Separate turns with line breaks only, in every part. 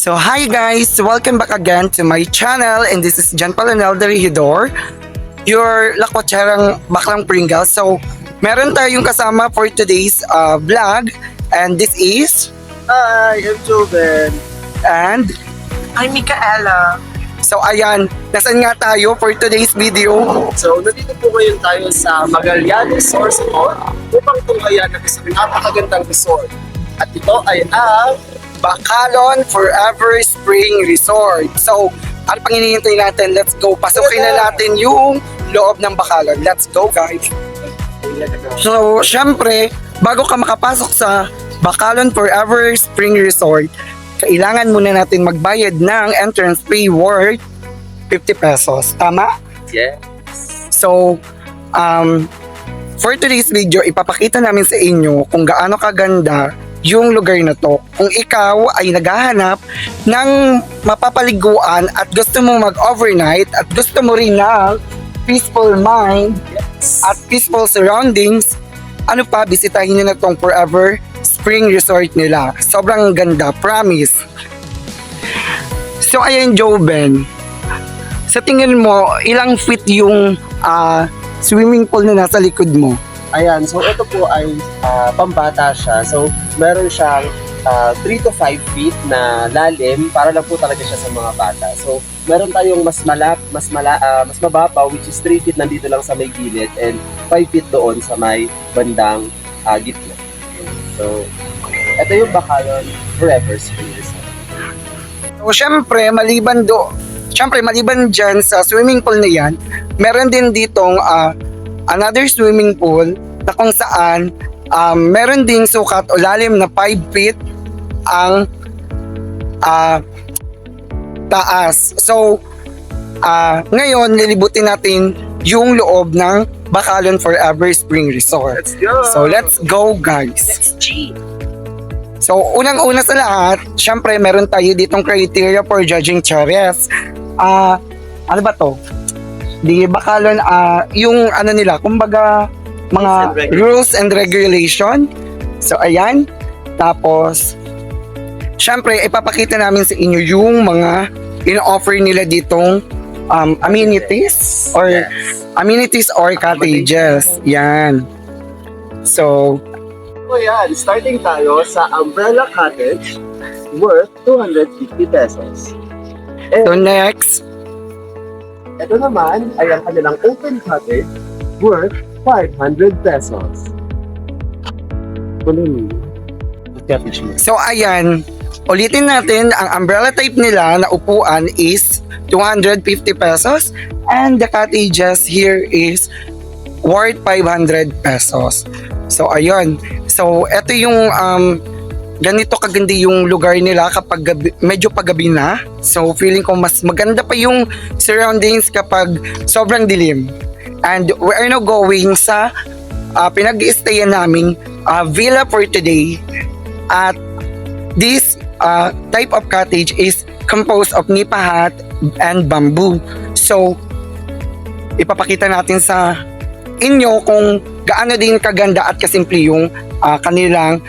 So hi guys, welcome back again to my channel and this is John Palanel de Regidor, your lakwatserang baklang Pringles. So meron tayong kasama for today's vlog and this is
Hi, I'm Joven.
and
I'm Micaela.
so ayan, nasan nga tayo for today's video?
So, nandito po ngayon tayo sa Magallanes Source Mall upang tunghayan ang isang napakagandang resort. At ito ay ang
Bacalon Forever Spring Resort. So ano pang hinihintay natin? Let's go, pasukin na natin yung loob ng Bacalon. Let's go guys. So, syempre, bago ka makapasok sa Bacalon Forever Spring Resort, kailangan muna natin magbayad ng entrance fee worth 50 pesos. Tama?
Yes.
So, for today's video, ipapakita namin sa inyo kung gaano kaganda yung lugar na to. Kung ikaw ay naghahanap ng mapapaliguan at gusto mo mag-overnight at gusto mo rin ng peaceful mind at peaceful surroundings, ano pa, bisitahin nyo na tong Forever Spring Resort nila. Sobrang ganda, promise. So ayan, Joven, sa tingin mo, ilang feet yung swimming pool na nasa likod mo?
Ayan, so ito po ay pambata siya. So, meron siyang 3 to 5 feet na lalim para lang po talaga siya sa mga bata. So, meron tayong mas mababaw which is 3 feet nandito lang sa may gilid and 5 feet doon sa may bandang gitna. So, ito yung Bacalon Forever Spring Resort.
So, syempre, maliban dyan sa swimming pool na yan, meron din ditong another swimming pool na kung saan meron ding sukat o lalim na 5 feet ang taas. So, ngayon, lilibutin natin yung loob ng Bacalon Forever Spring Resort.
Let's go!
So, let's go guys!
G.
So, unang-una sa lahat, syempre meron tayo ditong criteria for judging cherries. Ano ba to? Di Bacalon, yung ano nila, kumbaga mga rules and regulation. So, ayan. Tapos, syempre, ipapakita namin sa inyo yung mga in-offer nila ditong amenities or amenities or cottages. Yan. So,
yan, starting tayo sa Umbrella Cottage worth 250 pesos.
so next,
Ito naman ay ang kanilang open cottage worth 500 pesos. Kunin mo. Cottage mo.
so ayan, ulitin natin, ang umbrella type nila na upuan is 250 pesos and the cottages here is worth 500 pesos. So ayun, so ito yung ganito kaganda yung lugar nila kapag medyo paggabi na. So feeling ko mas maganda pa yung surroundings kapag sobrang dilim. And we are now going sa pinag-i-stayan naming villa for today. At this type of cottage is composed of nipa hut and bamboo. So ipapakita natin sa inyo kung gaano din kaganda at kasimple yung kanilang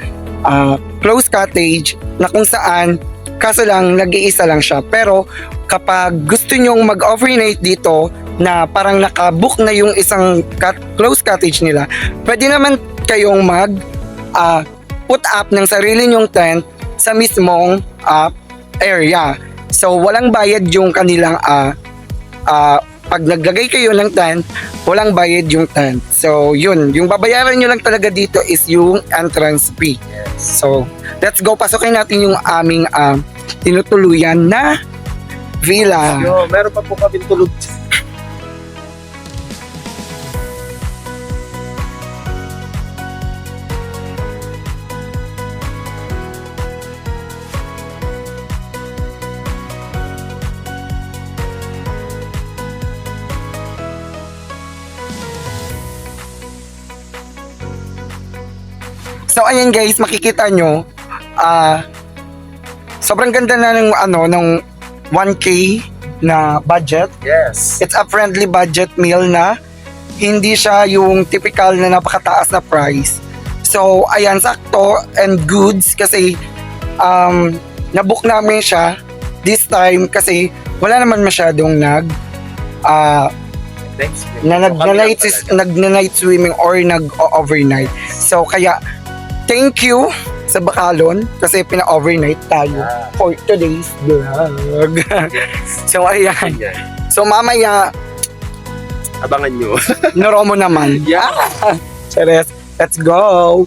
closed cottage na kung saan kaso lang nag-iisa lang siya. Pero kapag gusto nyong mag-overnight dito na parang nakabook na yung isang closed cottage nila, pwede naman kayong put up ng sarili nyong tent sa mismong area. So walang bayad yung kanilang pag naglagay kayo ng tent, walang bayad yung tent. So, yun. Yung babayaran nyo lang talaga dito is yung entrance fee. So, let's go. Pasukin natin yung aming tinutuluyan na villa.
Yo, meron pa po kami tulog.
So, ayan guys, makikita nyo, sobrang ganda na ng 1K na budget.
Yes.
It's a friendly budget meal na hindi siya yung typical na napakataas na price. So, ayan, sakto and goods kasi nabook namin siya this time kasi wala naman masyadong nag-night swimming or nag-overnight. So kaya thank you sa Bacalon kasi pina-overnight tayo for today's vlog. So ayan. So mamaya
Abangan nyo.
Noromo naman.
Yeah.
Cheres, let's go.